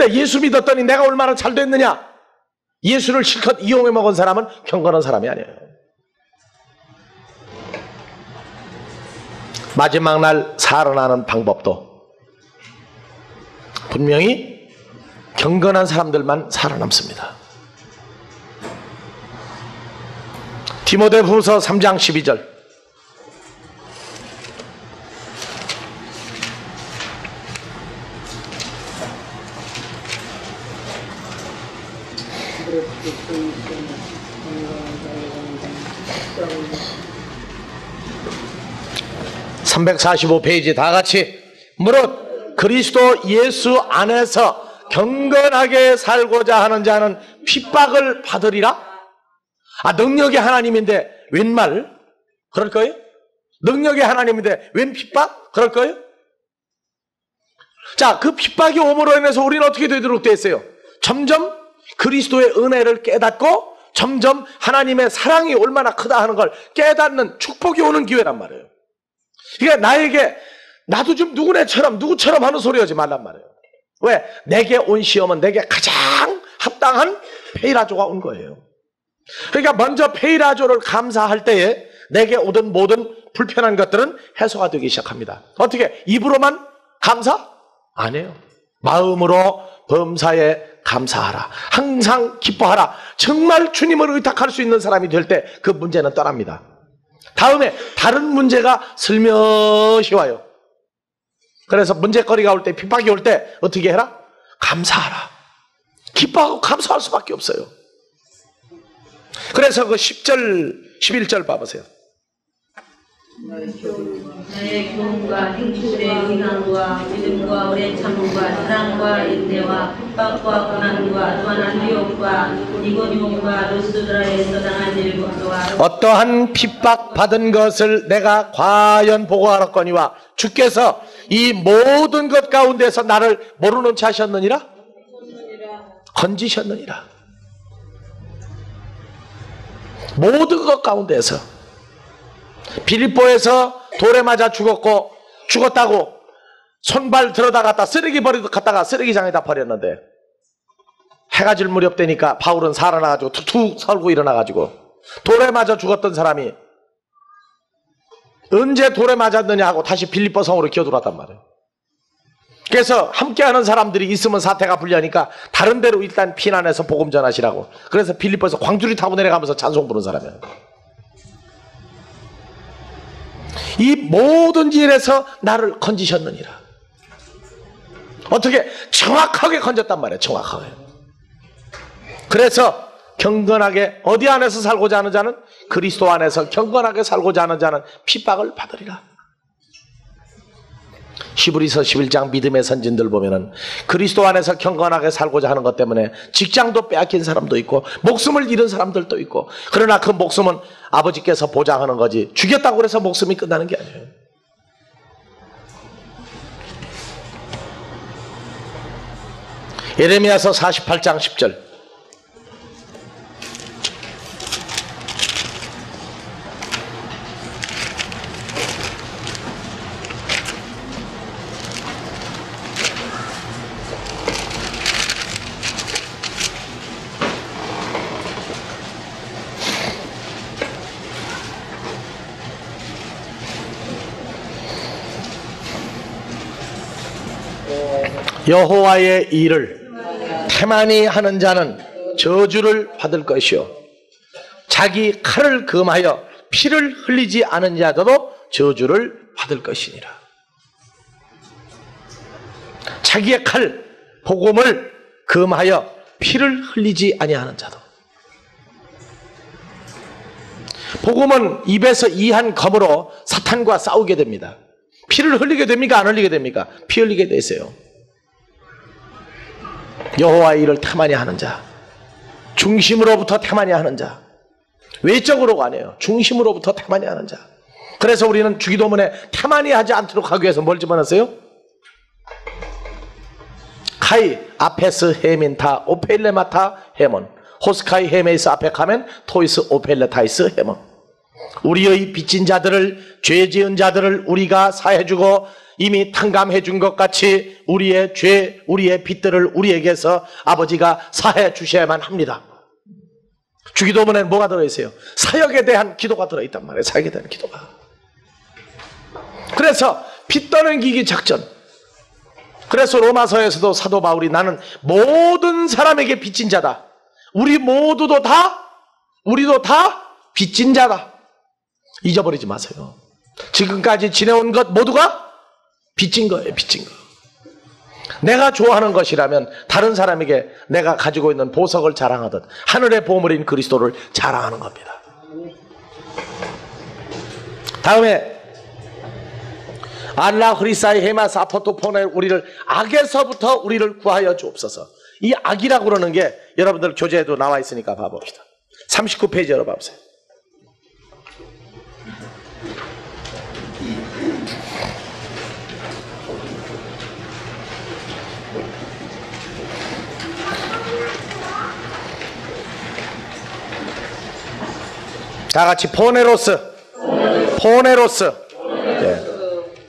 그런데 예수 믿었더니 내가 얼마나 잘 됐느냐? 예수를 실컷 이용해 먹은 사람은 경건한 사람이 아니에요. 마지막 날 살아나는 방법도 분명히 경건한 사람들만 살아남습니다. 디모데후서 3장 12절. (345페이지) 다 같이. 무릇 그리스도 예수 안에서 경건하게 살고자 하는 자는 핍박을 받으리라. 능력이 하나님인데 웬 말? 그럴 거예요? 능력이 하나님인데 웬 핍박? 그럴 거예요? 자, 그 핍박이 오므로 인해서 우리는 어떻게 되도록 되어 있어요? 점점 그리스도의 은혜를 깨닫고 점점 하나님의 사랑이 얼마나 크다 하는 걸 깨닫는 축복이 오는 기회란 말이에요. 그러니까 나에게 나도 좀 누구처럼 하는 소리 하지 말란 말이에요. 왜? 내게 온 시험은 내게 가장 합당한 페이라조가 온 거예요. 그러니까 먼저 페이라조를 감사할 때에 내게 오던 모든 불편한 것들은 해소가 되기 시작합니다. 어떻게? 입으로만 감사? 안 해요. 마음으로 범사에 감사하라. 항상 기뻐하라. 정말 주님을 의탁할 수 있는 사람이 될 때 그 문제는 떠납니다. 다음에 다른 문제가 슬며시 와요. 그래서 문제거리가 올 때, 핍박이 올 때 어떻게 해라? 감사하라. 기뻐하고 감사할 수밖에 없어요. 그래서 그 10절, 11절 봐보세요. 나의 교훈과 행실의 의상과 믿음과 오래 참음과 사랑과 인내와 핍박과 고난과 또한 유혹과 이고니온과 루스드라에서 당한 일과 어떠한 핍박 받은 것을 내가 과연 보고하였거니와 주께서 이 모든 것 가운데서 나를 모르는 채 하셨느니라? 건지셨느니라. 모든 것 가운데서. 빌립보에서 돌에 맞아 죽었다고 손발 들어다 갖다 쓰레기 버리듯 갖다가 쓰레기장에다 버렸는데 해가 질 무렵 되니까 바울은 살아나가지고 툭툭 설고 일어나가지고 돌에 맞아 죽었던 사람이 언제 돌에 맞았느냐 하고 다시 빌립보 성으로 기어들어왔단 말이에요. 그래서 함께하는 사람들이 있으면 사태가 불리하니까 다른 데로 일단 피난해서 복음 전하시라고. 그래서 빌립보에서 광주리 타고 내려가면서 찬송 부른 사람이에요. 이 모든 일에서 나를 건지셨느니라. 어떻게? 정확하게 건졌단 말이에요. 정확하게. 그래서 경건하게 어디 안에서 살고자 하는 자는, 그리스도 안에서 경건하게 살고자 하는 자는 핍박을 받으리라. 히브리서 11장 믿음의 선진들 보면은 그리스도 안에서 경건하게 살고자 하는 것 때문에 직장도 빼앗긴 사람도 있고 목숨을 잃은 사람들도 있고, 그러나 그 목숨은 아버지께서 보장하는 거지 죽였다고 해서 목숨이 끝나는 게 아니에요. 예레미야서 48장 10절. 여호와의 일을 태만히 하는 자는 저주를 받을 것이요 자기 칼을 금하여 피를 흘리지 않은 자도 저주를 받을 것이니라. 자기의 칼, 복음을 금하여 피를 흘리지 아니하는 자도. 복음은 입에서 이한 검으로 사탄과 싸우게 됩니다. 피를 흘리게 됩니까? 안 흘리게 됩니까? 피 흘리게 돼 있어요. 여호와의 일을 태만히 하는 자, 중심으로부터 태만히 하는 자, 외적으로가 아니에요. 중심으로부터 태만히 하는 자. 그래서 우리는 주기도문에 태만히 하지 않도록 하기 위해서 뭘 집어넣었어요? 카이 아페스 헤민타 오펠레마타 헤몬, 호스카이 헤메이스 앞에 가면 토이스 오펠레타이스 헤몬. 우리의 빚진 자들을, 죄 지은 자들을 우리가 사해주고 이미 탕감해 준 것 같이 우리의 죄, 우리의 빚들을 우리에게서 아버지가 사해 주셔야만 합니다. 주기도문에는 뭐가 들어있어요? 사역에 대한 기도가 들어있단 말이에요. 사역에 대한 기도가. 그래서 빚 떠넘기기 작전. 그래서 로마서에서도 사도 바울이 나는 모든 사람에게 빚진 자다. 우리도 다 빚진 자다. 잊어버리지 마세요. 지금까지 지내온 것 모두가 빚진 거예요. 빚진 거. 내가 좋아하는 것이라면 다른 사람에게 내가 가지고 있는 보석을 자랑하듯 하늘의 보물인 그리스도를 자랑하는 겁니다. 다음에 알라 흐리사이 헤마스 아포토폰에 우리를 악에서부터 우리를 구하여 주옵소서. 이 악이라고 그러는 게 여러분들 교재에도 나와 있으니까 봐봅시다. 39페이지 열어봐보세요. 다 같이 포네로스. 네.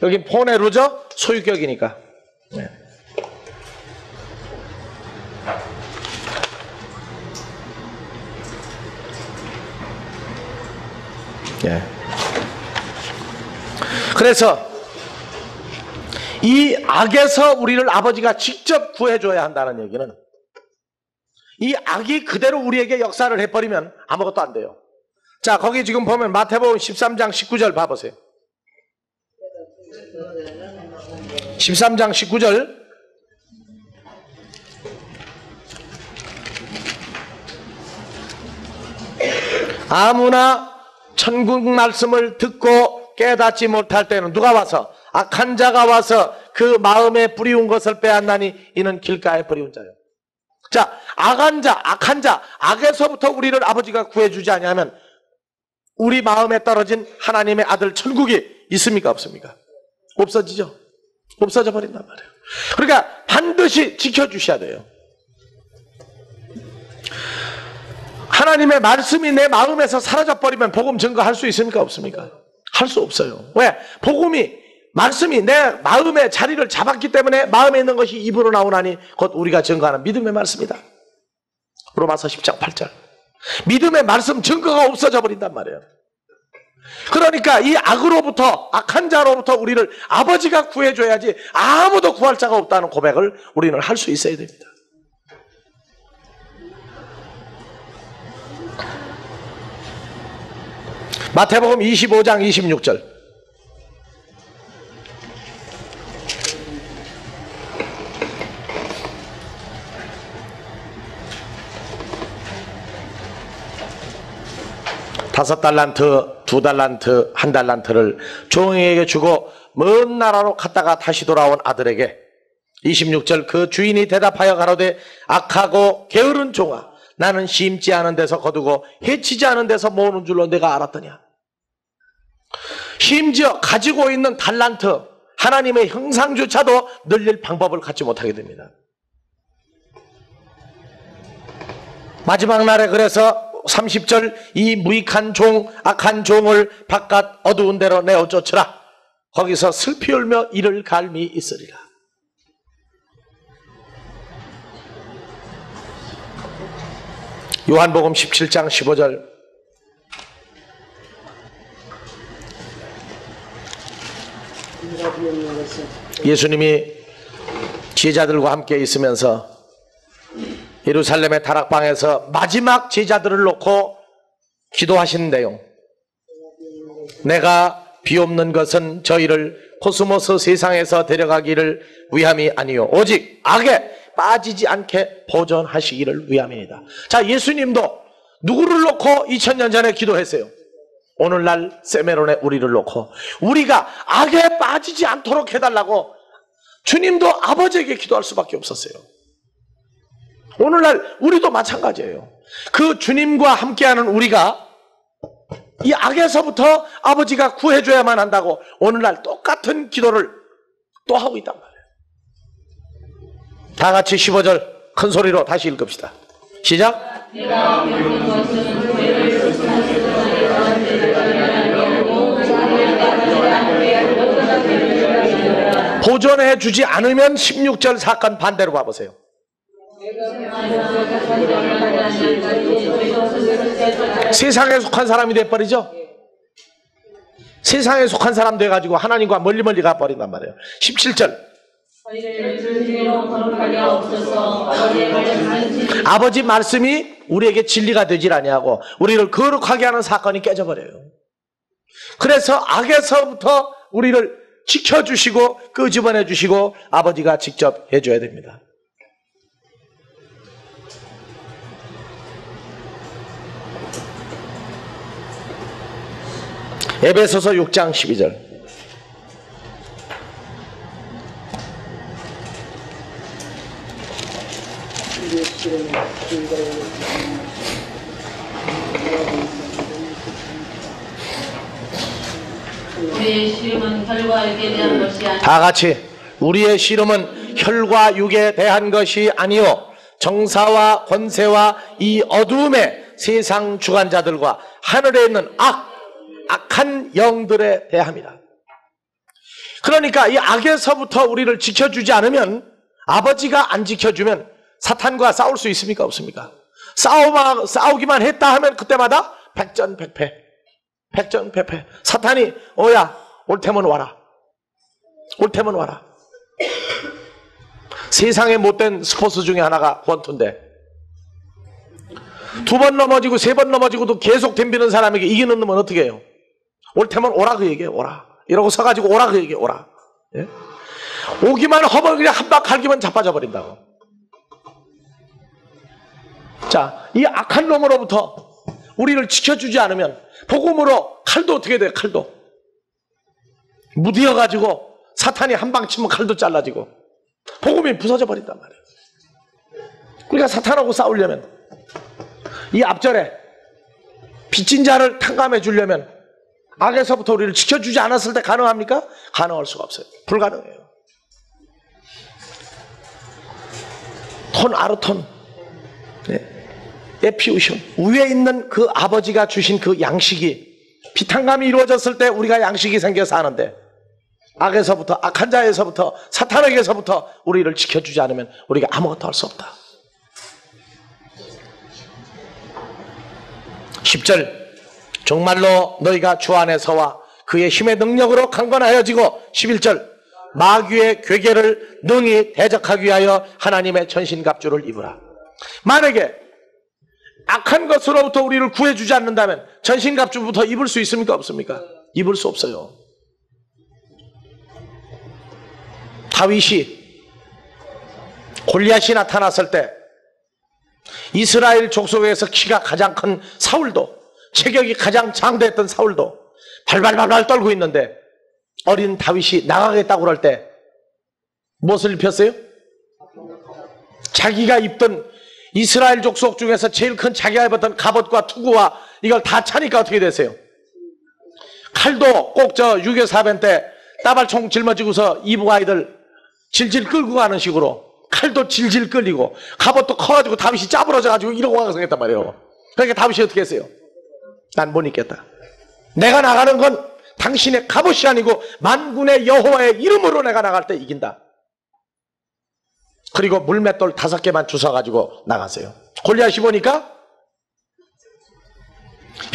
여긴 포네루죠? 소유격이니까. 네. 네. 그래서 이 악에서 우리를 아버지가 직접 구해줘야 한다는 얘기는 이 악이 그대로 우리에게 역사를 해버리면 아무것도 안 돼요. 자, 거기 지금 보면 마태복음 13장 19절 봐보세요. 13장 19절. 아무나 천국 말씀을 듣고 깨닫지 못할 때는 누가 와서? 악한 자가 와서 그 마음에 뿌리운 것을 빼앗나니 이는 길가에 뿌리운 자요. 자, 악한 자, 악에서부터 우리를 아버지가 구해주지 아니하면 우리 마음에 떨어진 하나님의 아들 천국이 있습니까? 없습니까? 없어지죠. 없어져 버린단 말이에요. 그러니까 반드시 지켜주셔야 돼요. 하나님의 말씀이 내 마음에서 사라져버리면 복음 증거할 수 있습니까? 없습니까? 할 수 없어요. 왜? 말씀이 내 마음에 자리를 잡았기 때문에 마음에 있는 것이 입으로 나오나니 곧 우리가 증거하는 믿음의 말씀이다. 로마서 10장 8절. 믿음의 말씀 증거가 없어져 버린단 말이에요. 그러니까 이 악으로부터, 악한 자로부터 우리를 아버지가 구해줘야지 아무도 구할 자가 없다는 고백을 우리는 할 수 있어야 됩니다. 마태복음 25장 26절. 다섯 달란트, 두 달란트, 한 달란트를 종에게 주고 먼 나라로 갔다가 다시 돌아온 아들에게 26절 그 주인이 대답하여 가로되 악하고 게으른 종아 나는 심지 않은 데서 거두고 해치지 않은 데서 모으는 줄로 내가 알았더냐. 심지어 가지고 있는 달란트 하나님의 형상조차도 늘릴 방법을 갖지 못하게 됩니다. 마지막 날에 그래서 30절 이 무익한 종 악한 종을 바깥 어두운 데로 내어 쫓으라. 거기서 슬피 울며 이를 갈미 있으리라. 요한복음 17장 15절 예수님이 제자들과 함께 있으면서 예루살렘의 다락방에서 마지막 제자들을 놓고 기도하신 내용. 내가 비옵는 것은 저희를 코스모스 세상에서 데려가기를 위함이 아니요 오직 악에 빠지지 않게 보존하시기를 위함이다. 자, 예수님도 누구를 놓고 2000년 전에 기도했어요? 오늘날 세메론의 우리를 놓고 우리가 악에 빠지지 않도록 해달라고 주님도 아버지에게 기도할 수밖에 없었어요. 오늘날 우리도 마찬가지예요. 그 주님과 함께하는 우리가 이 악에서부터 아버지가 구해줘야만 한다고 오늘날 똑같은 기도를 또 하고 있단 말이에요. 다 같이 15절 큰 소리로 다시 읽읍시다. 시작. 보존해 주지 않으면 16절 사건 반대로 봐보세요. 세상에 속한 사람이 돼버리죠. 세상에 속한 사람 돼가지고 하나님과 멀리 가버린단 말이에요. 17절 아버지 말씀이 우리에게 진리가 되질 아니하고 우리를 거룩하게 하는 사건이 깨져버려요. 그래서 악에서부터 우리를 지켜주시고 끄집어내 주시고 아버지가 직접 해줘야 됩니다. 에베소서 6장 12절 우리의 씨름은 혈과 육에 대한 것이 아니라 다 같이 우리의 씨름은 혈과 육에 대한 것이 아니요 정사와 권세와 이 어두움의 세상 주관자들과 하늘에 있는 악한 영들에 대함이라. 그러니까 이 악에서부터 우리를 지켜주지 않으면 아버지가 안 지켜주면 사탄과 싸울 수 있습니까? 없습니까? 싸우기만 했다 하면 그때마다 백전백패. 백전백패. 사탄이 야 올 테면 와라. 올 테면 와라. 세상에 못된 스포츠 중에 하나가 권투인데 2번 넘어지고 3번 넘어지고도 계속 덤비는 사람에게 이기는 놈은 어떻게 해요? 올 테면 오라 그 얘기해. 오라. 이러고 서가지고 오라 그 얘기해. 오라. 예? 오기만 허벅이에 한 방 갈기면 자빠져 버린다고. 자, 이 악한 놈으로부터 우리를 지켜주지 않으면 복음으로 칼도 어떻게 돼요? 칼도 무디어가지고 사탄이 한 방 치면 칼도 잘라지고 복음이 부서져 버린단 말이에요. 그러니까 사탄하고 싸우려면 이 앞절에 빚진 자를 탕감해 주려면 악에서부터 우리를 지켜주지 않았을 때 가능합니까? 가능할 수가 없어요. 불가능해요. 톤 아르톤 에피우션 위에 있는 그 아버지가 주신 그 양식이 비탄감이 이루어졌을 때 우리가 양식이 생겨서 하는데 악에서부터 악한 자에서부터 사탄에게서부터 우리를 지켜주지 않으면 우리가 아무것도 할 수 없다. 10절 정말로 너희가 주 안에서와 그의 힘의 능력으로 강건하여지고 11절 마귀의 괴계를 능히 대적하기 위하여 하나님의 전신갑주를 입으라. 만약에 악한 것으로부터 우리를 구해주지 않는다면 전신갑주부터 입을 수 있습니까? 없습니까? 입을 수 없어요. 다윗이 골리앗이 나타났을 때 이스라엘 족속에서 키가 가장 큰 사울도 체격이 가장 장대했던 사울도 발발발발 떨고 있는데 어린 다윗이 나가겠다고 그럴 때 무엇을 입혔어요? 자기가 입던 이스라엘 족속 중에서 제일 큰 자기가 입었던 갑옷과 투구와 이걸 다 차니까 어떻게 됐어요? 칼도 꼭 저 유교사변 때 따발총 짊어지고서 이북 아이들 질질 끌고 가는 식으로 칼도 질질 끌리고 갑옷도 커가지고 다윗이 짜부러져가지고 이러고 가서 했단 말이에요. 그러니까 다윗이 어떻게 했어요? 난 못 있겠다. 내가 나가는 건 당신의 갑옷이 아니고 만군의 여호와의 이름으로 내가 나갈 때 이긴다. 그리고 물맷돌 5개만 주워가지고 나가세요. 골리앗이 보니까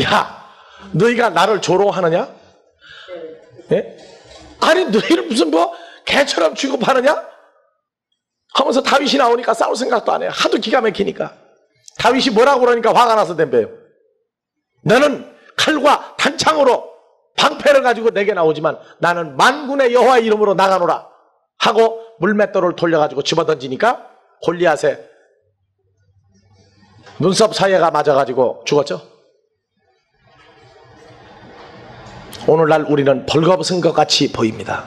야 너희가 나를 조롱하느냐? 예? 아니 너희를 무슨 뭐 개처럼 취급하느냐? 하면서 다윗이 나오니까 싸울 생각도 안 해요. 하도 기가 막히니까. 다윗이 뭐라고 그러니까 화가 나서 덤벼요. 너는 칼과 단창으로 방패를 가지고 내게 나오지만 나는 만군의 여호와의 이름으로 나가노라 하고 물맷돌을 돌려가지고 집어던지니까 골리앗의 눈썹 사이가 맞아가지고 죽었죠. 오늘날 우리는 벌거벗은 것 같이 보입니다.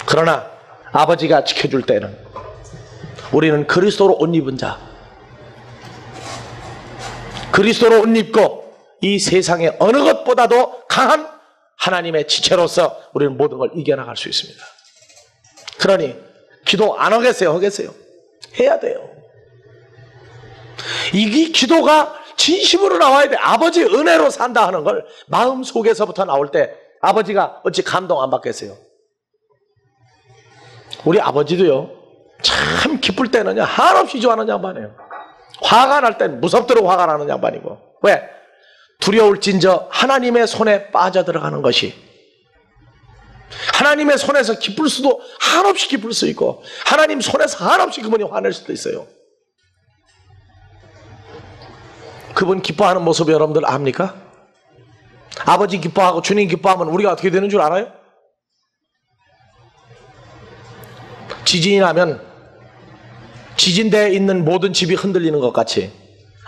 그러나 아버지가 지켜줄 때는 우리는 그리스도로 옷 입은 자, 그리스도로 옷 입고 이 세상의 어느 것보다도 강한 하나님의 지체로서 우리는 모든 걸 이겨나갈 수 있습니다. 그러니 기도 안 하겠어요? 하겠어요? 해야 돼요. 이 기도가 진심으로 나와야 돼. 아버지의 은혜로 산다 하는 걸 마음 속에서부터 나올 때 아버지가 어찌 감동 안 받겠어요? 우리 아버지도요, 참 기쁠 때는요, 한없이 좋아하는 양반이에요. 화가 날 땐 무섭도록 화가 나는 양반이고. 왜? 두려울진저 하나님의 손에 빠져들어가는 것이, 하나님의 손에서 기쁠 수도 한없이 기쁠 수 있고, 하나님 손에서 한없이 그분이 화낼 수도 있어요. 그분 기뻐하는 모습 여러분들 압니까? 아버지 기뻐하고 주님 기뻐하면 우리가 어떻게 되는 줄 알아요? 지진이 나면 지진대에 있는 모든 집이 흔들리는 것 같이,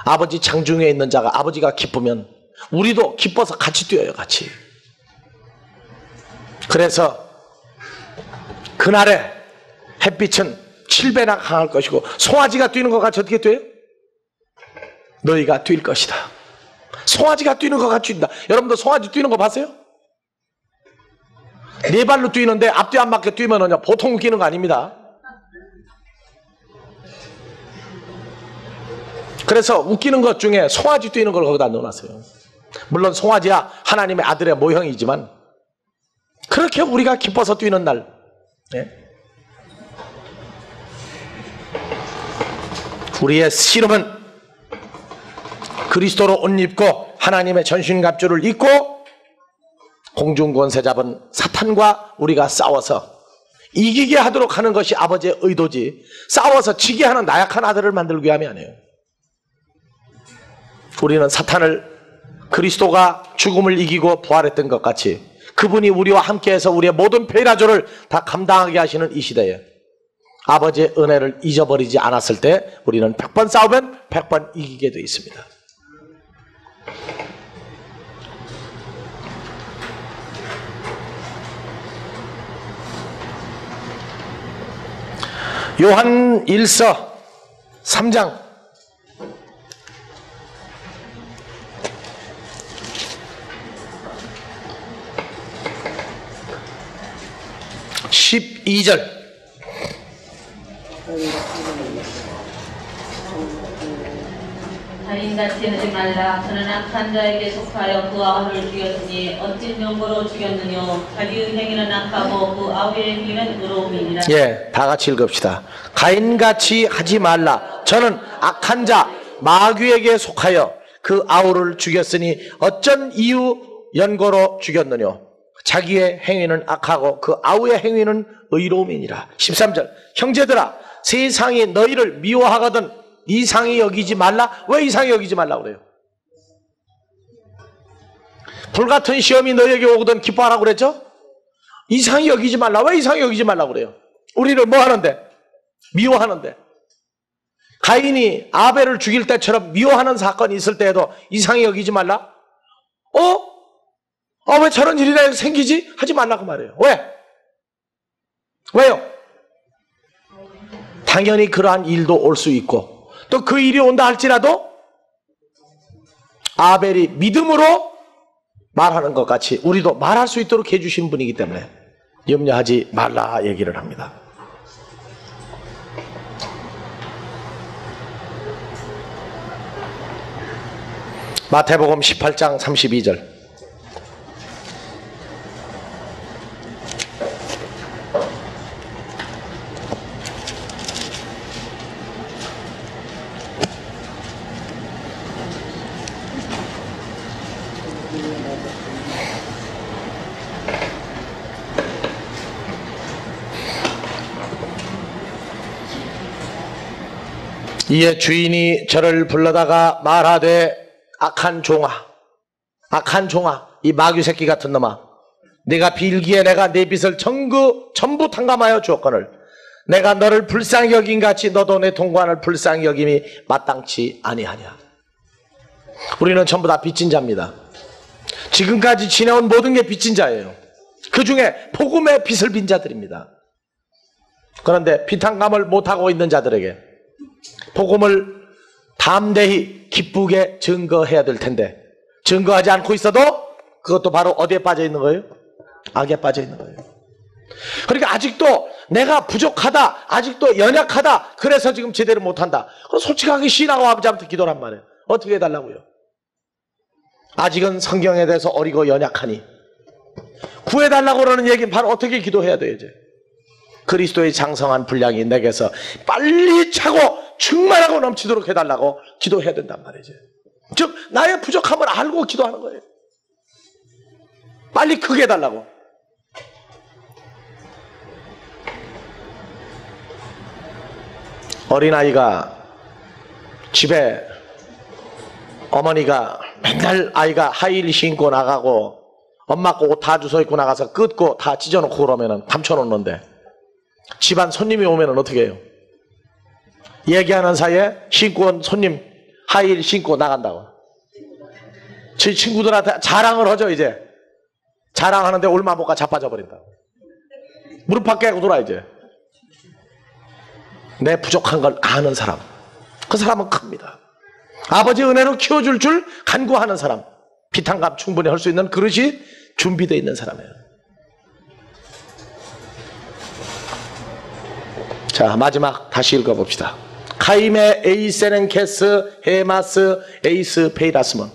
아버지 장중에 있는 자가, 아버지가 기쁘면 우리도 기뻐서 같이 뛰어요. 같이. 그래서 그날의 햇빛은 7배나 강할 것이고, 송아지가 뛰는 것 같이 어떻게 뛰어요? 너희가 뛸 것이다. 송아지가 뛰는 것 같이 뛴다. 여러분들 송아지 뛰는 거 봤어요? 네 발로 뛰는데 앞뒤 안 맞게 뛰면은요, 보통 웃기는 거 아닙니다. 그래서 웃기는 것 중에 송아지 뛰는 걸 거기다 넣어놨어요. 물론 송아지야 하나님의 아들의 모형이지만, 그렇게 우리가 기뻐서 뛰는 날, 우리의 씨름은 그리스도로 옷 입고 하나님의 전신갑주를 입고 공중권세 잡은 사탄과 우리가 싸워서 이기게 하도록 하는 것이 아버지의 의도지, 싸워서 지게 하는 나약한 아들을 만들기 위함이 아니에요. 우리는 사탄을 그리스도가 죽음을 이기고 부활했던 것 같이 그분이 우리와 함께해서 우리의 모든 페라조를 다 감당하게 하시는 이 시대에 아버지의 은혜를 잊어버리지 않았을 때 우리는 100번 싸우면 100번 이기게 되어 있습니다. 요한 1서 3장 12절. 가인같이 하지 말라. 그는 악한 자에게 속하여 그 아우를 죽였으니 어찌 명고로 죽였느뇨. 자기의 행위는 악하고 그 아우의 행위는 의로움이니라. 예, 다 같이 읽읍시다. 가인같이 하지 말라. 저는 악한 자 마귀에게 속하여 그 아우를 죽였으니 어쩐 이유 연고로 죽였느뇨. 자기의 행위는 악하고 그 아우의 행위는 의로움이니라. 13절. 형제들아, 세상이 너희를 미워하거든 이상히 여기지 말라. 왜 이상히 여기지 말라 그래요? 불같은 시험이 너희에게 오거든 기뻐하라고 그랬죠? 이상히 여기지 말라. 왜 이상히 여기지 말라 그래요? 우리를 뭐 하는데? 미워하는데. 가인이 아벨을 죽일 때처럼 미워하는 사건이 있을 때에도 이상히 여기지 말라? 왜 저런 일이 생기지? 하지 말라고 말해요. 왜? 왜요? 당연히 그러한 일도 올 수 있고, 또 그 일이 온다 할지라도 아벨이 믿음으로 말하는 것 같이 우리도 말할 수 있도록 해주신 분이기 때문에 염려하지 말라 얘기를 합니다. 마태복음 18장 32절. 이에 주인이 저를 불러다가 말하되 악한 종아, 이 마귀 새끼 같은 놈아, 네가 빌기에 내가 내 빚을 전부 탕감하여 주었거늘 내가 너를 불쌍히 여긴 같이 너도 내 동관을 불쌍히 여김이 마땅치 아니하냐. 우리는 전부 다 빚진 자입니다. 지금까지 지내온 모든 게 빚진 자예요. 그 중에 복음의 빚을 빈 자들입니다. 그런데 빚탕감을 못하고 있는 자들에게 복음을 담대히 기쁘게 증거해야 될 텐데 증거하지 않고 있어도 그것도 바로 어디에 빠져 있는 거예요? 악에 빠져 있는 거예요. 그러니까 아직도 내가 부족하다, 아직도 연약하다, 그래서 지금 제대로 못한다. 그럼 솔직하게 신하고 아버지한테 기도란 말이에요. 어떻게 해달라고요? 아직은 성경에 대해서 어리고 연약하니 구해달라고 그러는 얘기는 바로 어떻게 기도해야 돼요? 이제 그리스도의 장성한 분량이 내게서 빨리 차고 충만하고 넘치도록 해달라고 기도해야 된단 말이죠. 즉 나의 부족함을 알고 기도하는 거예요. 빨리 크게 해달라고. 어린아이가 집에 어머니가 맨날 아이가 하이힐 신고 나가고 엄마 거 옷 다 주워 입고 나가서 끄고 다 찢어놓고 그러면은 감춰놓는데 집안 손님이 오면은 어떻게 해요? 얘기하는 사이에 신고 온 손님 하이힐 신고 나간다고. 저희 친구들한테 자랑을 하죠. 이제 자랑하는데 얼마 못 가 자빠져 버린다고. 무릎 밖에 하고 돌아. 이제 내 부족한 걸 아는 사람, 그 사람은 큽니다. 아버지 은혜로 키워줄 줄 간구하는 사람, 비탄감 충분히 할 수 있는 그릇이 준비되어 있는 사람이에요. 자, 마지막 다시 읽어봅시다. 카임의 에이세넨케스 헤마스 에이스 페이라스몬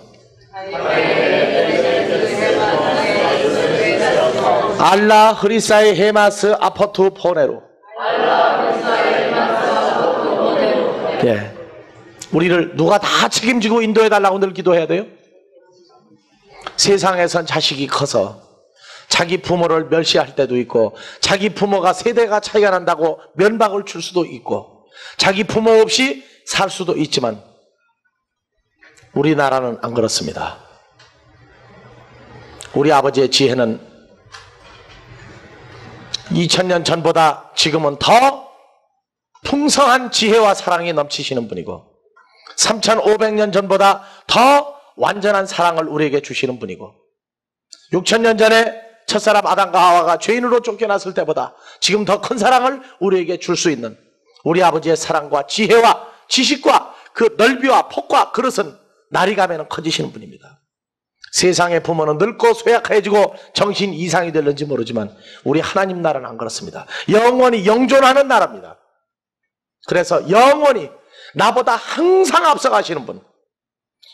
알라 흐리사이 헤마스 아퍼투 포네로. 예, 우리를 누가 다 책임지고 인도해달라고 늘 기도해야 돼요? 세상에선 자식이 커서 자기 부모를 멸시할 때도 있고, 자기 부모가 세대가 차이가 난다고 면박을 줄 수도 있고, 자기 부모 없이 살 수도 있지만 우리나라는 안 그렇습니다. 우리 아버지의 지혜는 2000년 전보다 지금은 더 풍성한 지혜와 사랑이 넘치시는 분이고, 3500년 전보다 더 완전한 사랑을 우리에게 주시는 분이고, 6000년 전에 첫사람 아담과 하와가 죄인으로 쫓겨났을 때보다 지금 더 큰 사랑을 우리에게 줄 수 있는 우리 아버지의 사랑과 지혜와 지식과 그 넓이와 폭과 그릇은 날이 가면 커지시는 분입니다. 세상의 부모는 늙고 쇠약해지고 정신 이상이 될는지 모르지만 우리 하나님 나라는 안 그렇습니다. 영원히 영존하는 나라입니다. 그래서 영원히 나보다 항상 앞서가시는 분,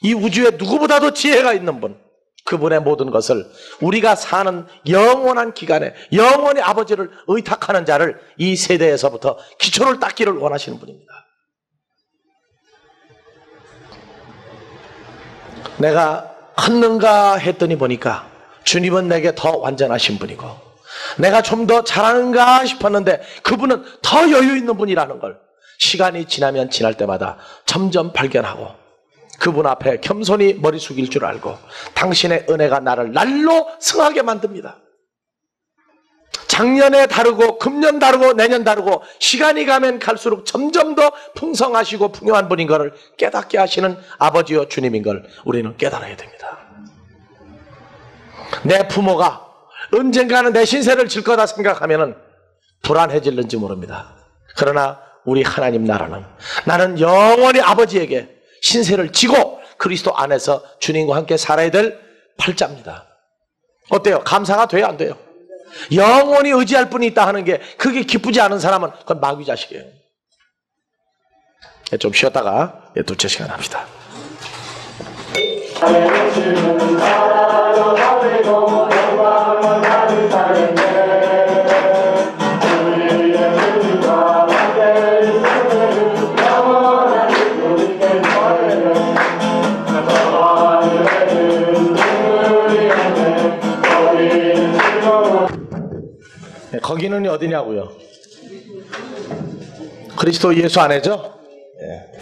이 우주에 누구보다도 지혜가 있는 분, 그분의 모든 것을 우리가 사는 영원한 기간에 영원히 아버지를 의탁하는 자를 이 세대에서부터 기초를 닦기를 원하시는 분입니다. 내가 했는가 했더니 보니까 주님은 내게 더 완전하신 분이고, 내가 좀 더 잘하는가 싶었는데 그분은 더 여유 있는 분이라는 걸 시간이 지나면 지날 때마다 점점 발견하고, 그분 앞에 겸손히 머리 숙일 줄 알고 당신의 은혜가 나를 날로 승하게 만듭니다. 작년에 다르고 금년 다르고 내년 다르고 시간이 가면 갈수록 점점 더 풍성하시고 풍요한 분인 것을 깨닫게 하시는 아버지요 주님인 걸 우리는 깨달아야 됩니다. 내 부모가 언젠가는 내 신세를 질 거다 생각하면 불안해질는지 모릅니다. 그러나 우리 하나님 나라는 나는 영원히 아버지에게 신세를 지고 그리스도 안에서 주님과 함께 살아야 될 팔자입니다. 어때요? 감사가 돼요? 안 돼요? 영원히 의지할 분이 있다 하는 게 그게 기쁘지 않은 사람은 그건 마귀 자식이에요. 좀 쉬었다가 둘째 시간 합시다. 거기는 어디냐고요? 그리스도 예수 안에죠? 예.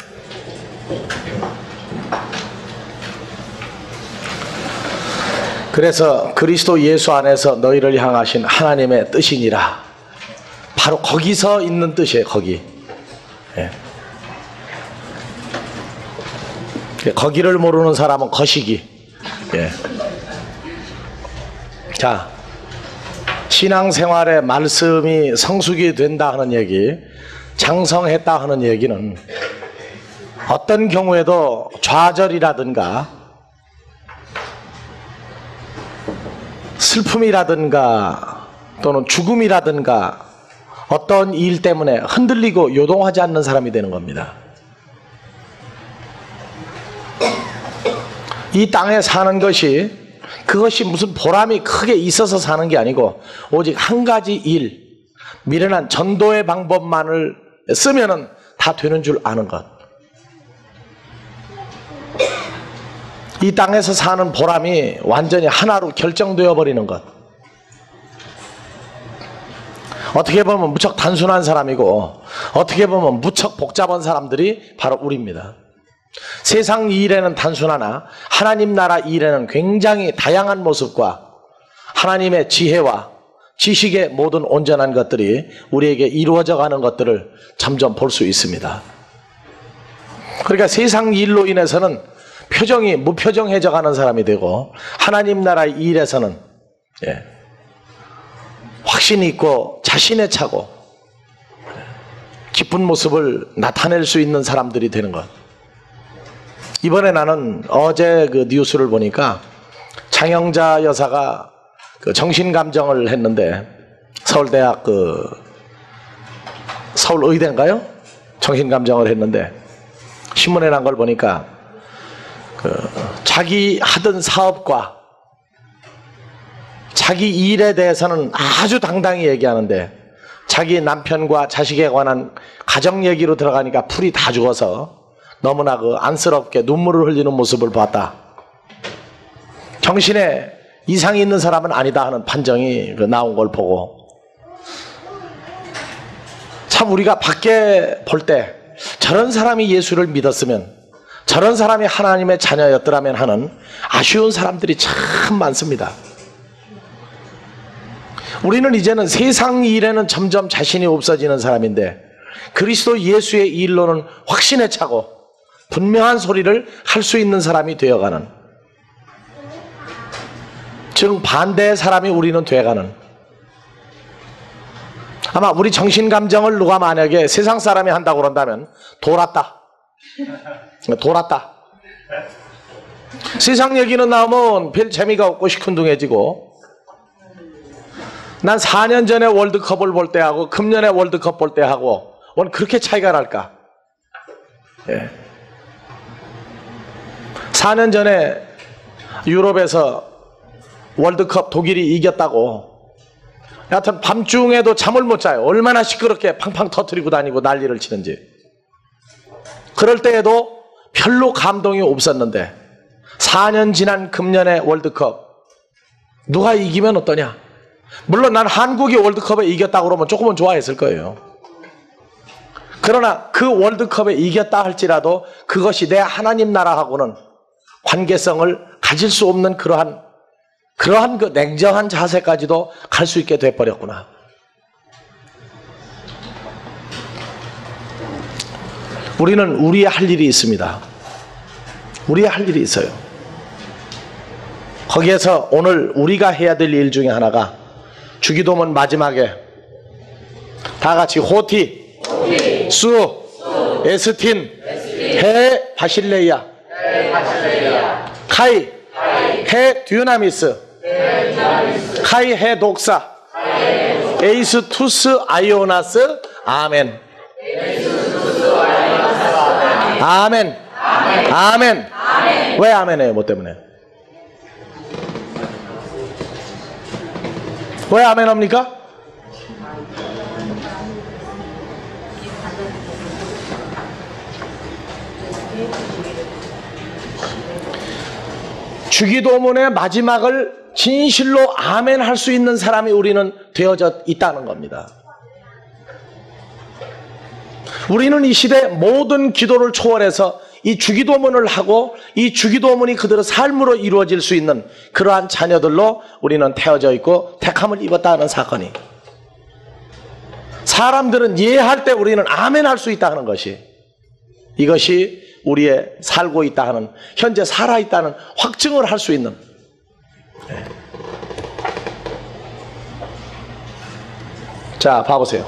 그래서 그리스도 예수 안에서 너희를 향하신 하나님의 뜻이니라. 바로 거기서 있는 뜻이에요. 거기. 예. 거기를 모르는 사람은 거시기. 예. 자, 신앙생활에 말씀이 성숙이 된다 하는 얘기, 장성했다 하는 얘기는 어떤 경우에도 좌절이라든가 슬픔이라든가 또는 죽음이라든가 어떤 일 때문에 흔들리고 요동하지 않는 사람이 되는 겁니다. 이 땅에 사는 것이 그것이 무슨 보람이 크게 있어서 사는 게 아니고 오직 한 가지 일, 미련한 전도의 방법만을 쓰면은 다 되는 줄 아는 것. 이 땅에서 사는 보람이 완전히 하나로 결정되어 버리는 것. 어떻게 보면 무척 단순한 사람이고 어떻게 보면 무척 복잡한 사람들이 바로 우리입니다. 세상 일에는 단순하나 하나님 나라 일에는 굉장히 다양한 모습과 하나님의 지혜와 지식의 모든 온전한 것들이 우리에게 이루어져 가는 것들을 점점 볼 수 있습니다. 그러니까 세상 일로 인해서는 표정이 무표정해져 가는 사람이 되고 하나님 나라의 일에서는 확신이 있고 자신에 차고 기쁜 모습을 나타낼 수 있는 사람들이 되는 것. 이번에 나는 어제 그 뉴스를 보니까 장영자 여사가 그 정신감정을 했는데 서울대학 서울의대인가요? 정신감정을 했는데 신문에 난 걸 보니까 자기 하던 사업과 자기 일에 대해서는 아주 당당히 얘기하는데 자기 남편과 자식에 관한 가정 얘기로 들어가니까 풀이 다 죽어서 너무나 안쓰럽게 눈물을 흘리는 모습을 봤다. 정신에 이상이 있는 사람은 아니다 하는 판정이 나온 걸 보고 참 우리가 밖에 볼 때 저런 사람이 예수를 믿었으면 저런 사람이 하나님의 자녀였더라면 하는 아쉬운 사람들이 참 많습니다. 우리는 이제는 세상 일에는 점점 자신이 없어지는 사람인데 그리스도 예수의 일로는 확신에 차고 분명한 소리를 할 수 있는 사람이 되어가는, 즉 반대의 사람이 우리는 되어가는. 아마 우리 정신감정을 누가 만약에 세상 사람이 한다고 그런다면 돌았다. 세상 얘기는 나오면 별 재미가 없고 시큰둥해지고, 난 4년 전에 월드컵을 볼 때하고 금년에 월드컵 볼 때하고 오늘 그렇게 차이가 날까? 4년 전에 유럽에서 월드컵 독일이 이겼다고 여하튼 밤중에도 잠을 못 자요. 얼마나 시끄럽게 팡팡 터뜨리고 다니고 난리를 치는지. 그럴 때에도 별로 감동이 없었는데 4년 지난 금년의 월드컵 누가 이기면 어떠냐? 물론 난 한국이 월드컵에 이겼다고 그러면 조금은 좋아했을 거예요. 그러나 그 월드컵에 이겼다 할지라도 그것이 내 하나님 나라하고는 관계성을 가질 수 없는 그러한 그 냉정한 자세까지도 갈 수 있게 돼버렸구나. 우리는 우리의 할 일이 있습니다. 우리의 할 일이 있어요. 거기에서 오늘 우리가 해야 될 일 중에 하나가 주기도문 마지막에 다 같이 호티, 수, 에스틴, 해 바실레이아, 카이, 해 듀나미스, 카이 해 독사, 에이스 투스 아이오나스, 아멘. 아멘. 아멘. 왜 아멘해요? 뭐 때문에? 왜 아멘 합니까? 주기도문의 마지막을 진실로 아멘 할 수 있는 사람이 우리는 되어져 있다는 겁니다. 우리는 이 시대 모든 기도를 초월해서 이 주기도문을 하고 이 주기도문이 그대로 삶으로 이루어질 수 있는 그러한 자녀들로 우리는 태어져 있고 택함을 입었다 하는 사건이, 사람들은 예할 때 우리는 아멘 할 수 있다 하는 것이, 이것이 우리의 살고 있다 하는, 현재 살아있다는 확증을 할 수 있는. 자, 봐보세요.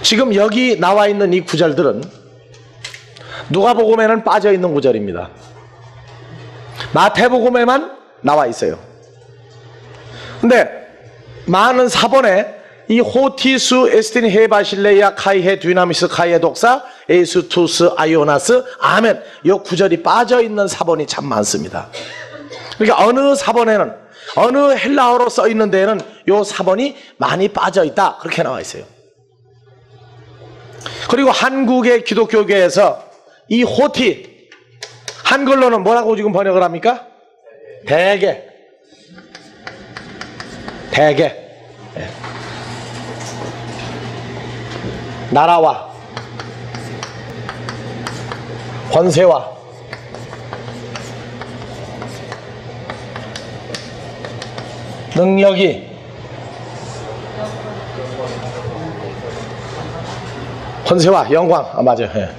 지금 여기 나와 있는 이 구절들은 누가복음에는 빠져 있는 구절입니다. 마태복음에만 나와 있어요. 근데 많은 사본에 이 호티수 에스틴 헤바실레이아 카이헤 듀나미스 카이헤 독사 에이스 투스 아이오나스 아멘, 이 구절이 빠져 있는 사본이 참 많습니다. 그러니까 어느 사본에는 어느 헬라어로 써 있는 데에는 요 4번이 많이 빠져 있다. 그렇게 나와 있어요. 그리고 한국의 기독교계에서 이 호티, 한글로는 뭐라고 지금 번역을 합니까? 대개. 네. 나라와 권세와 능력이 권세와 영광. 맞아요. 예.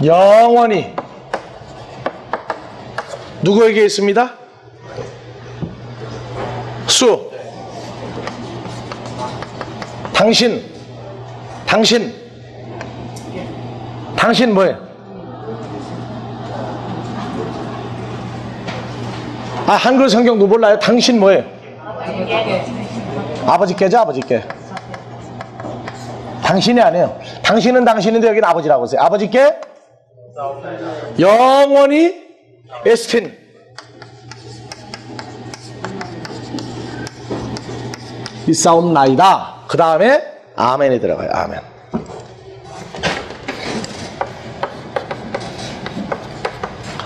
영원히 누구에게 있습니다? 수. 당신 뭐예요? 한글 성경도 몰라요? 당신 뭐예요? 아버지께죠, 아버지께. 당신이 아니에요. 당신은 당신인데 여기는 아버지라고 하세요. 아버지께 영원히 에스틴. 있사옵나이다. 그 다음에 아멘이 들어가요. 아멘.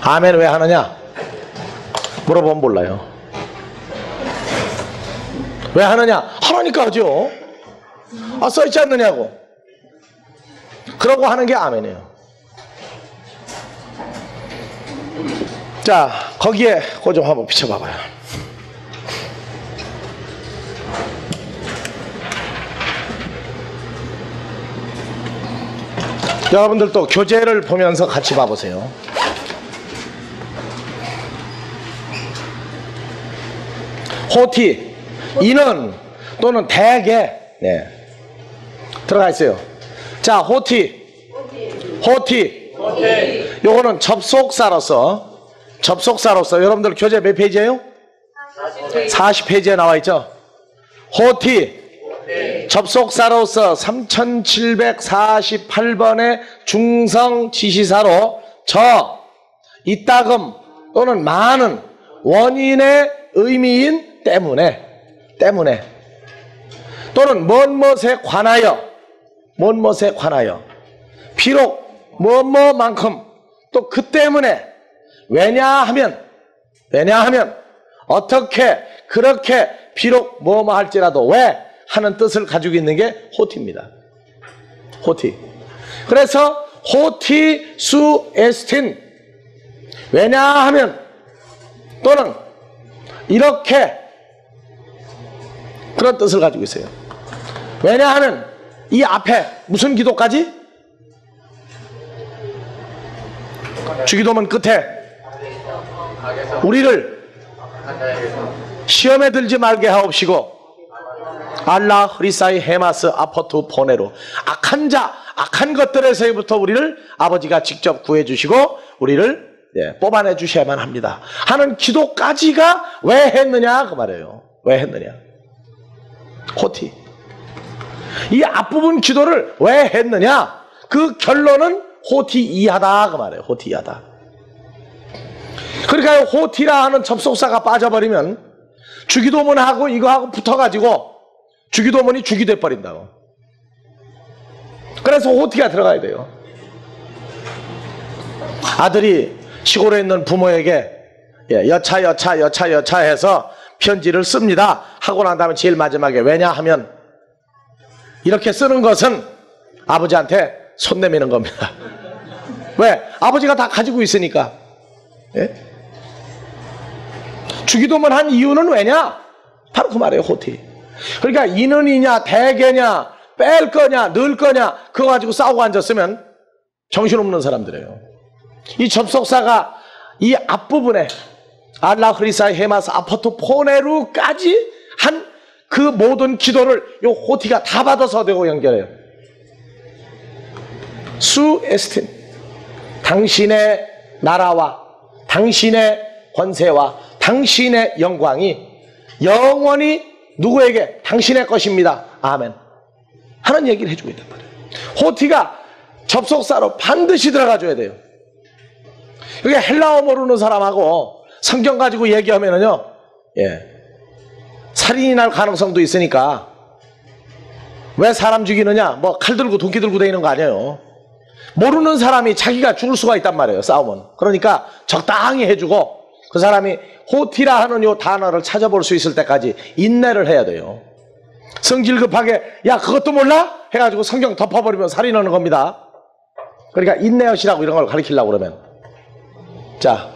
아멘 왜 하느냐? 물어보면 몰라요. 왜 하느냐? 하라니까 하죠. 써있지 않느냐고. 그러고 하는 게 아멘이에요. 자, 거기에 그거 좀 한번 비춰봐봐요. 여러분들도 교재를 보면서 같이 봐보세요. 호티, 이는 또는 대개. 네. 들어가 있어요. 자, 호티. 요거는 접속사로서 여러분들 교재 몇 페이지예요? 40페이지에 나와 있죠. 호티. 접속사로서 3748번의 중성 지시사로 이따금 또는 많은 원인의 의미인 때문에 또는 뭔것에 관하여 비록 뭐뭐만큼 또 그 때문에 왜냐하면 어떻게 그렇게 비록 뭐뭐 할지라도 왜 하는 뜻을 가지고 있는 게 호티입니다. 호티. 그래서 호티 수 에스틴, 왜냐하면 또는 이렇게, 그런 뜻을 가지고 있어요. 왜냐하면 이 앞에 무슨 기도까지? 주기도문 끝에 우리를 시험에 들지 말게 하옵시고 알라 흐리사이 헤마스 아포투 보네로, 악한 것들에서부터 우리를 아버지가 직접 구해주시고 우리를 뽑아내 주셔야만 합니다 하는 기도까지가 왜 했느냐 그 말이에요. 왜 했느냐. 호티. 이 앞부분 기도를 왜 했느냐, 그 결론은 호티 이하다 그 말이에요. 호티 이하다. 그러니까 호티라 하는 접속사가 빠져버리면 주기도문하고 이거하고 붙어가지고 주기도문이 죽이 돼버린다고. 그래서 호티가 들어가야 돼요. 아들이 시골에 있는 부모에게 여차 해서 편지를 씁니다 하고 난 다음에 제일 마지막에 왜냐하면 이렇게 쓰는 것은 아버지한테 손 내미는 겁니다. 왜? 아버지가 다 가지고 있으니까. 주기도문 한 이유는 왜냐? 바로 그 말이에요. 호티. 그러니까 이는이냐 대개냐 뺄 거냐 넣을 거냐 그거 가지고 싸우고 앉았으면 정신없는 사람들이에요. 이 접속사가 이 앞부분에 알라 흐리사이 헤마스 아포토 포네루까지 한 그 모든 기도를 요 호티가 다 받아서 되고 연결해요. 수 에스틴, 당신의 나라와 당신의 권세와 당신의 영광이 영원히 누구에게? 당신의 것입니다. 아멘 하는 얘기를 해주고 있단 말이에요. 호티가 접속사로 반드시 들어가줘야 돼요. 그게 헬라어 모르는 사람하고 성경 가지고 얘기하면은요, 살인이 날 가능성도 있으니까 왜 사람 죽이느냐, 뭐 칼 들고 도끼 들고 다니는 거 아니에요. 모르는 사람이 자기가 죽을 수가 있단 말이에요, 싸우면. 그러니까 적당히 해주고 그 사람이 호티라 하는 요 단어를 찾아볼 수 있을 때까지 인내를 해야 돼요. 성질 급하게 야 그것도 몰라? 해가지고 성경 덮어버리면 살인하는 겁니다. 그러니까 인내하시라고 이런 걸 가르치려고 그러면. 자,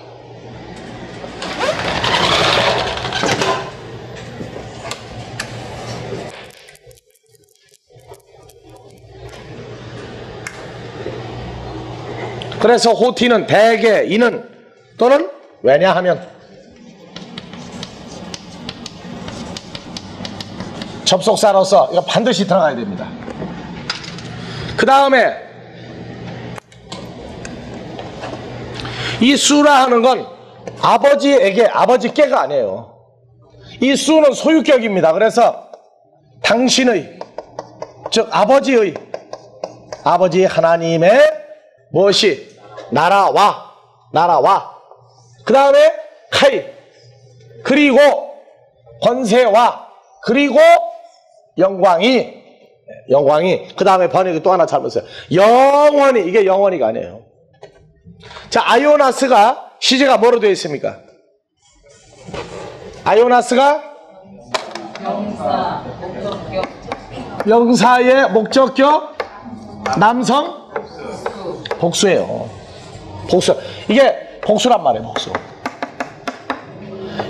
그래서 호티는 대개 이는 또는 왜냐하면 접속사로서 이거 반드시 들어가야 됩니다. 그 다음에 이 수라 하는 건 아버지께가 아니에요. 이 수는 소유격입니다. 그래서 당신의, 즉 아버지 하나님의 무엇이 나라와 그 다음에 카이, 그리고 권세와 그리고 영광이 그 다음에 번역이 또 하나 잘못했어요. 영원히, 이게 영원히가 아니에요. 자, 아이오나스가 시제가 뭐로 되어 있습니까? 아이오나스가 명사의 목적격 남성 복수예요. 복수. 이게 복수란 말이에요. 복수.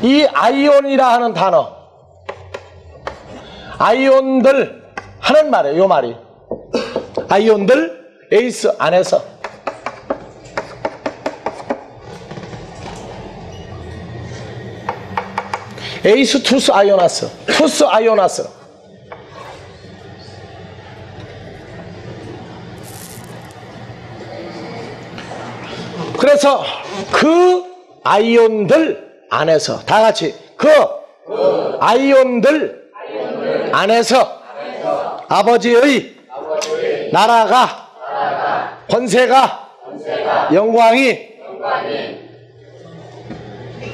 이 아이온이라 하는 단어, 아이온들 하는 말이에요. 요 말이 아이온들 에이스 안에서 에이스 투스 아이오나스, 투스 아이오나스. 그래서 그 아이온들 안에서 다 같이 그 아이온들 안에서 아버지의 나라가 권세가 영광이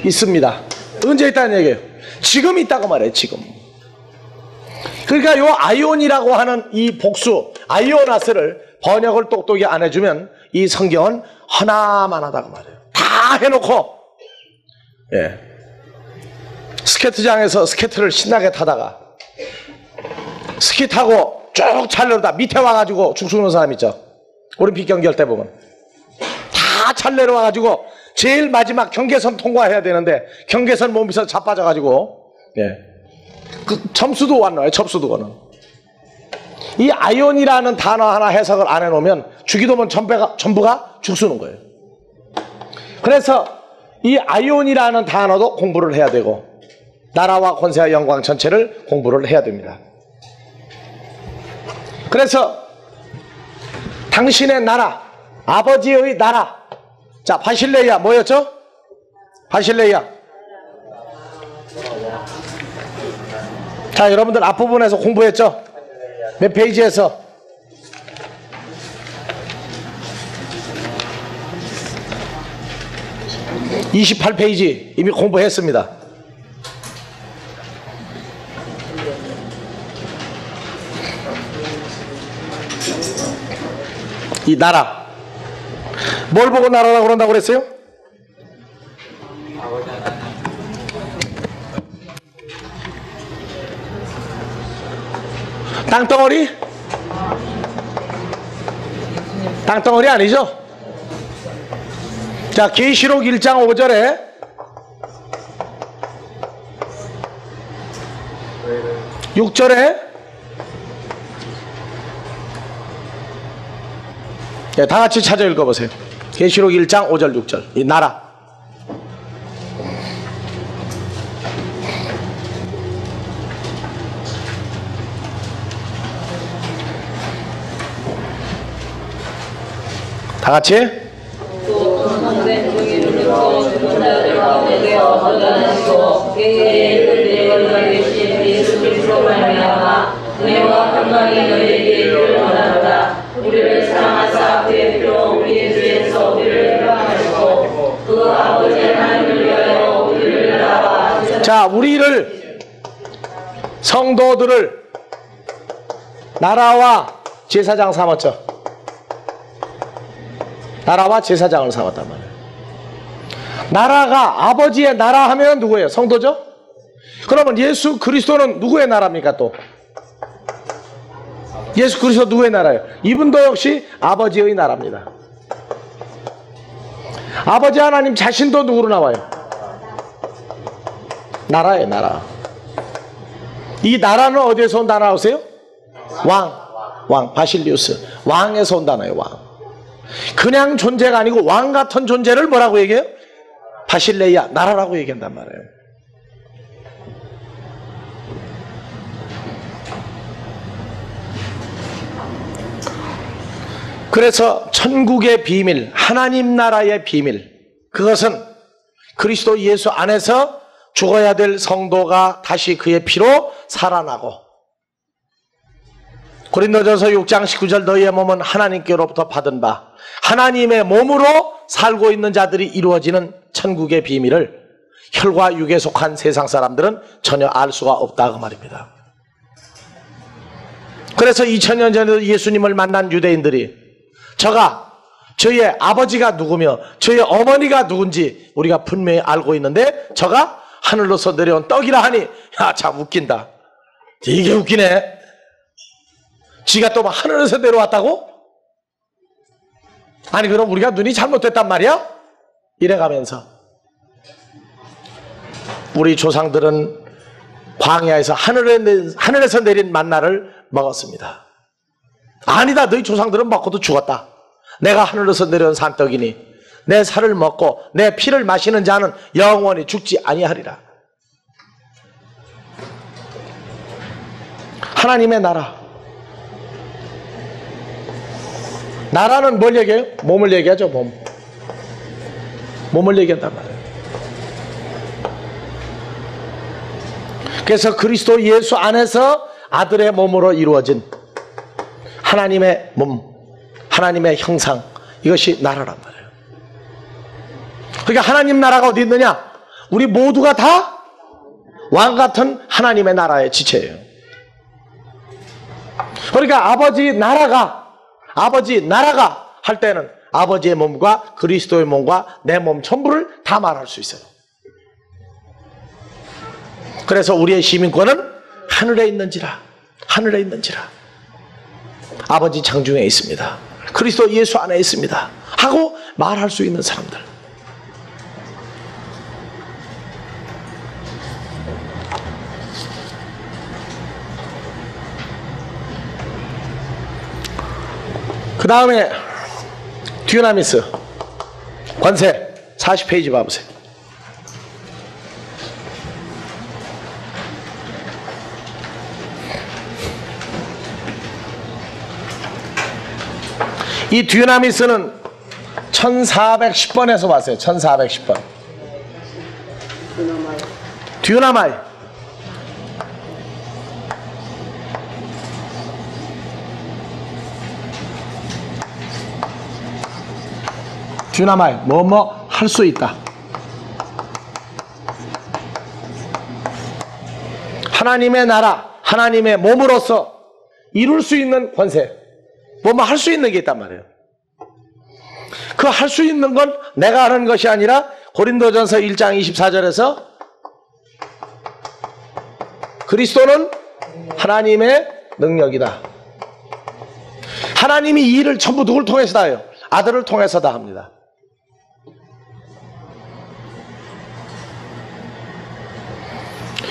있습니다. 언제 있다는 얘기예요? 지금 있다고 말해요. 지금. 그러니까 요 아이온이라고 하는 이 복수 아이오나스를 번역을 똑똑히 안 해주면 이 성경은 하나만하다고 말해요. 다 해놓고 스케이트장에서 스케이트를 신나게 타다가 스키 타고 쭉 찰내려다 밑에 와가지고 죽는 사람 있죠. 올림픽 경기할 때 보면 다 찰내려 와가지고 제일 마지막 경계선 통과해야 되는데 경계선 몸에서 자빠져가지고 그 점수도 왔나요? 접수도거는. 이 아이온이라는 단어 하나 해석을 안 해놓으면 주기도면 전부가 죽수는 거예요. 그래서 이 아이온이라는 단어도 공부를 해야 되고 나라와 권세와 영광 전체를 공부를 해야 됩니다. 그래서 당신의 나라, 아버지의 나라. 자, 바실레이아 뭐였죠? 바실레이아. 자, 여러분들 앞부분에서 공부했죠? 몇 페이지에서? 28페이지 이미 공부했습니다. 이 나라 뭘 보고 나라라고 그런다고 그랬어요? 땅덩어리? 땅덩어리 아니죠? 자, 계시록 1장 5절에 (6) 절에 다 같이 찾아 읽어보세요. 계시록 1장 5절 6절 이 나라. 다 같이 은혜와 평강이 너희에게 이르노라. 우리를 사랑하사 자, 우리를 성도들을 나라와 제사장 삼았죠. 나라와 제사장을 삼았단 말이에요. 나라가 아버지의 나라 하면 누구예요? 성도죠? 그러면 예수 그리스도는 누구의 나라입니까 또? 예수 그리스도 누구의 나라예요? 이분도 역시 아버지의 나라입니다. 아버지 하나님 자신도 누구로 나와요? 나라예요, 나라. 이 나라는 어디에서 온 나라오세요? 왕, 바실리우스. 왕에서 온 단어예요, 왕. 그냥 존재가 아니고 왕 같은 존재를 뭐라고 얘기해요? 바실레이아, 나라라고 얘기한단 말이에요. 그래서 천국의 비밀, 하나님 나라의 비밀, 그것은 그리스도 예수 안에서 죽어야 될 성도가 다시 그의 피로 살아나고, 고린도전서 6장 19절 너희의 몸은 하나님께로부터 받은 바 하나님의 몸으로 살고 있는 자들이 이루어지는 천국의 비밀을 혈과 육에 속한 세상 사람들은 전혀 알 수가 없다 그 말입니다. 그래서 2000년 전에 예수님을 만난 유대인들이 저의 아버지가 누구며 저의 어머니가 누군지 우리가 분명히 알고 있는데 저가 하늘로서 내려온 떡이라 하니, 야, 참 웃긴다. 이게 웃기네. 지가 또 하늘에서 내려왔다고? 아니 그럼 우리가 눈이 잘못됐단 말이야? 이래가면서 우리 조상들은 광야에서 하늘에서 내린 만나를 먹었습니다. 아니다, 너희 조상들은 먹고도 죽었다. 내가 하늘에서 내려온 산떡이니 내 살을 먹고 내 피를 마시는 자는 영원히 죽지 아니하리라. 하나님의 나라. 나라는 뭘 얘기해요? 몸을 얘기하죠. 몸을 얘기한단 말이에요. 그래서 그리스도 예수 안에서 아들의 몸으로 이루어진 하나님의 몸, 하나님의 형상, 이것이 나라란 말이에요. 그러니까 하나님 나라가 어디 있느냐? 우리 모두가 다 왕같은 하나님의 나라의 지체예요. 그러니까 아버지 나라가 할 때는 아버지의 몸과 그리스도의 몸과 내 몸 전부를 다 말할 수 있어요. 그래서 우리의 시민권은 하늘에 있는지라 아버지 장중에 있습니다, 그리스도 예수 안에 있습니다 하고 말할 수 있는 사람들. 그 다음에 듀나미스 권세 40페이지 봐보세요. 이 듀나미스는 1410번에서 봤어요. 1410번. 듀나마이. 듀나마이, 뭐뭐 할 수 있다. 하나님의 나라, 하나님의 몸으로서 이룰 수 있는 권세, 뭐뭐 할 수 있는 게 있단 말이에요. 그 할 수 있는 건 내가 하는 것이 아니라 고린도전서 1장 24절에서 그리스도는 하나님의 능력이다. 하나님이 이 일을 전부 누굴 통해서 다 해요? 아들을 통해서 다 합니다.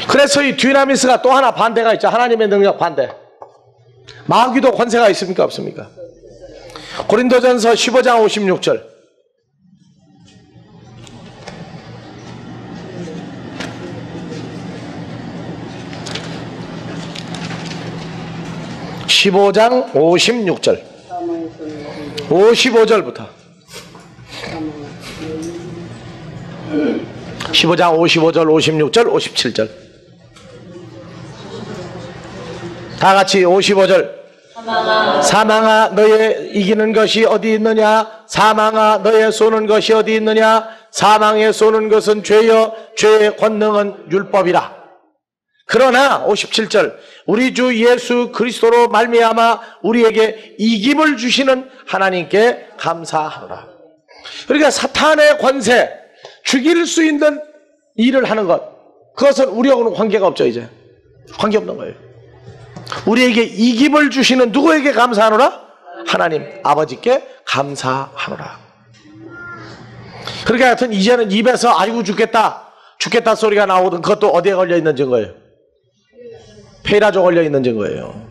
그래서 이 듀나미스가 또 하나 반대가 있죠. 하나님의 능력 반대. 마귀도 권세가 있습니까 없습니까? 고린도전서 15장 56절. (15장 56절) 55절부터 15장 55절, 56절, 57절 다 같이 55절. 사망아 너의 이기는 것이 어디 있느냐? 사망아 너의 쏘는 것이 어디 있느냐? 사망에 쏘는 것은 죄여 죄의 권능은 율법이라. 그러나 57절 우리 주 예수 그리스도로 말미암아 우리에게 이김을 주시는 하나님께 감사하노라. 그러니까 사탄의 권세, 죽일 수 있는 일을 하는 것, 그것은 우리하고는 관계가 없죠. 이제 관계없는 거예요. 우리에게 이김을 주시는 누구에게 감사하노라? 하나님 아버지께 감사하노라. 그러니까 하여튼 이제는 입에서 아이고 죽겠다 소리가 나오든 그것도 어디에 걸려있는 증거예요? 페이라조 걸려있는 증거예요.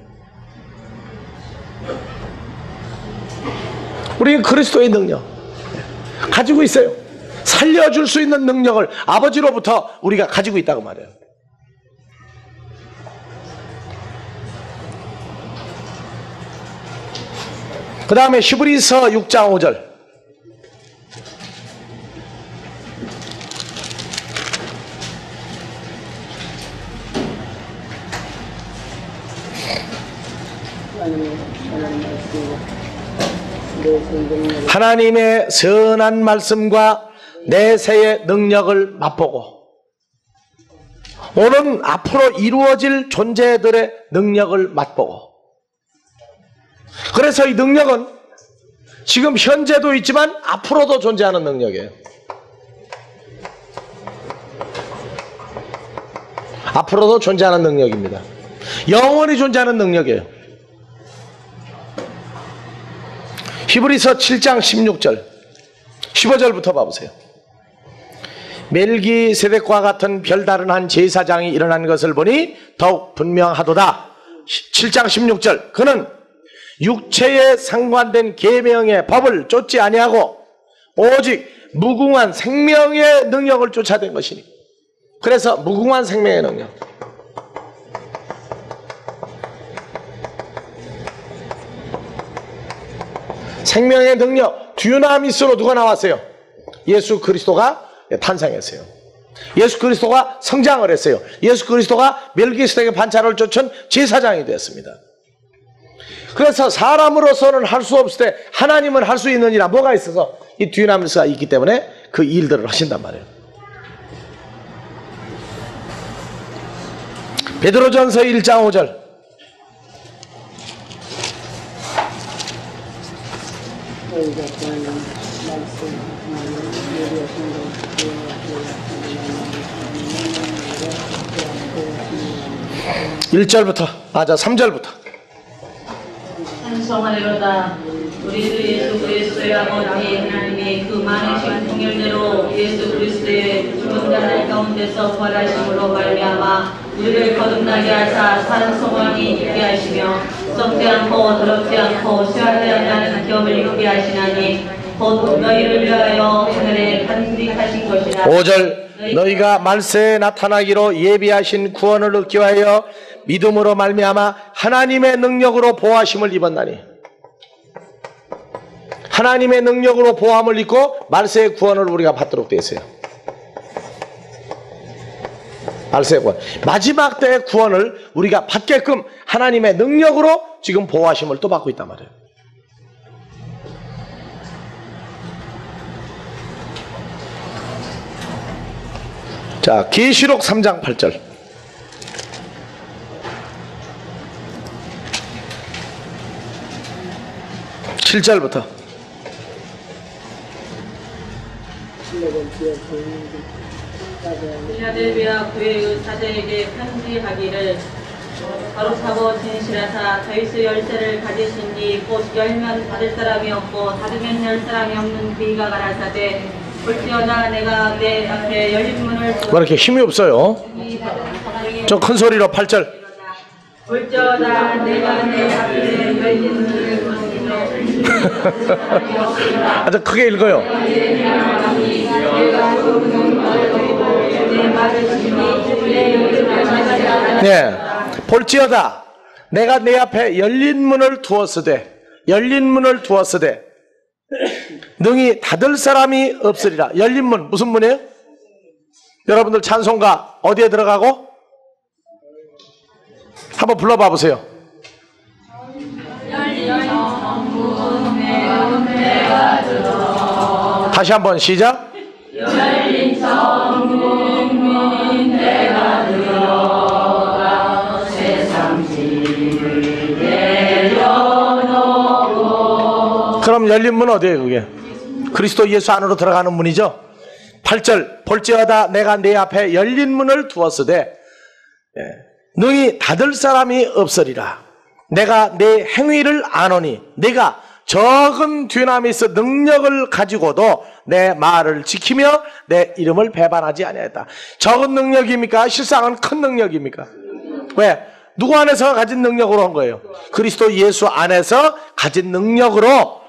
우리는 그리스도의 능력 가지고 있어요. 살려줄 수 있는 능력을 아버지로부터 우리가 가지고 있다고 말해요. 그 다음에 히브리서 6장 5절. 하나님의 선한 말씀과 내세의 능력을 맛보고 오는 앞으로 이루어질 존재들의 능력을 맛보고, 그래서 이 능력은 지금 현재도 있지만 앞으로도 존재하는 능력이에요. 앞으로도 존재하는 능력입니다. 영원히 존재하는 능력이에요. 히브리서 7장 16절 15절부터 봐보세요. 멜기세덱과 같은 별다른 한 제사장이 일어난 것을 보니 더욱 분명하도다. 7장 16절 그는 육체에 상관된 계명의 법을 쫓지 아니하고 오직 무궁한 생명의 능력을 쫓아낸 것이니. 그래서 무궁한 생명의 능력, 생명의 능력, 듀나미스로 누가 나왔어요? 예수 그리스도가 탄생했어요. 예수 그리스도가 성장을 했어요. 예수 그리스도가 멜기세덱의 반차를 쫓은 제사장이 되었습니다. 그래서 사람으로서는 할 수 없을 때 하나님은 할 수 있느니라 뭐가 있어서 이 듀나미스가 있기 때문에 그 일들을 하신단 말이에요. 베드로전서 1장 5절 (1절부터) 3절부터 찬송하리로다. 우리 주 예수 그리스도의 아버지 하나님이 그 많으신 통일대로 예수 그리스도의 죽은 자들 가운데서 부활하심으로 말미암아 우리를 거듭나게 하사 산 소망이 있게 하시며 썩지 않고 더럽지 않고 쇠하지 않는 기업을 입게 하시나니 곧 너희를 위하여 하늘에 간직하신 것이라. 5절 너희가 말세에 나타나기로 예비하신 구원을 얻기 위하여 믿음으로 말미암아 하나님의 능력으로 보호하심을 입었나니. 하나님의 능력으로 보호함을 입고 말세의 구원을 우리가 받도록 되어 있어요. 말세의 구원, 마지막 때의 구원을 우리가 받게끔 하나님의 능력으로 지금 보호하심을 또 받고 있단 말이에요. 자, 계시록 3장 8절 7절부터 필라델비아 교회 의사들에게 편지하기를 바로차고 진실하사 다윗의 열쇠를 가지시니 곧 열면 닫을 사람이 없고 닫으면 열 사람이 없는 그이가 가라사대 볼지어다 내가 내 앞에 열린 문을 왜 이렇게 힘이 없어요? 좀 큰 소리로 8절 볼지어다 내가 내 앞에 열린 문을 아주 크게 읽어요. 네, 볼지어다 내가 내 앞에 열린 문을 두었으되 능히 닫을 사람이 없으리라. 열린 문 무슨 문이에요? 여러분들 찬송가 어디에 들어가고? 한번 불러봐 보세요. 다시 한번 시작. 그럼 열린 문 어디예요 그게? 그리스도 예수 안으로 들어가는 문이죠. 8절 볼지어다 내가 내 앞에 열린 문을 두었으되 능히 닫을 사람이 없으리라. 내가 내 행위를 아노니 네가 적은 듀나미스 능력을 가지고도 내 말을 지키며 내 이름을 배반하지 아니하였다. 적은 능력입니까? 실상은 큰 능력입니까? 왜? 누구 안에서 가진 능력으로 한 거예요? 그리스도 예수 안에서 가진 능력으로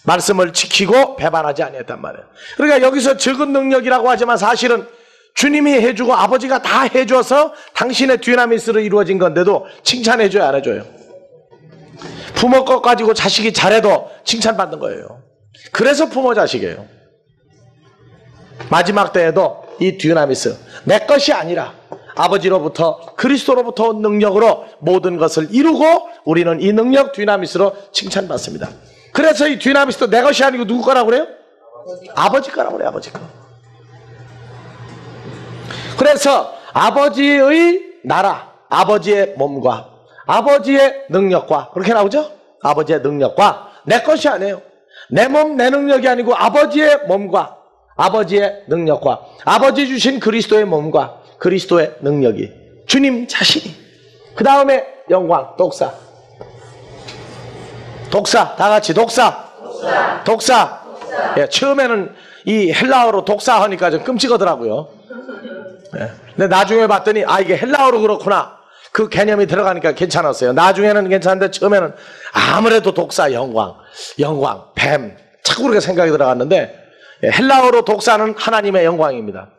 말씀을 지키고 배반하지 아니했단 말이에요. 그러니까 여기서 적은 능력이라고 하지만 사실은 주님이 해주고 아버지가 다 해줘서 당신의 듀나미스로 이루어진 건데도 칭찬해줘요, 안 해줘요? 부모 것 가지고 자식이 잘해도 칭찬받는 거예요. 그래서 부모 자식이에요. 마지막 때에도 이 듀나미스 내 것이 아니라 아버지로부터 그리스도로부터 온 능력으로 모든 것을 이루고 우리는 이 능력 듀나미스로 칭찬받습니다. 그래서 이 듀나미스도 내 것이 아니고 누구 거라고 그래요? 아버지 거라고 그래요. 아버지 거. 그래서 아버지의 나라, 아버지의 몸과 아버지의 능력과 그렇게 나오죠? 아버지의 능력과 내 것이 아니에요. 내 몸, 내 능력이 아니고 아버지의 몸과 아버지의 능력과 아버지 주신 그리스도의 몸과 그리스도의 능력이 주님 자신이 그 다음에 영광, 독사 다 같이 독사. 예, 처음에는 이 헬라어로 독사 하니까 좀 끔찍하더라고요. 예, 근데 나중에 봤더니 이게 헬라어로 그렇구나 그 개념이 들어가니까 괜찮았어요. 나중에는 괜찮은데 처음에는 아무래도 독사, 영광, 뱀 자꾸 그렇게 생각이 들어갔는데 헬라어로 독사는 하나님의 영광입니다.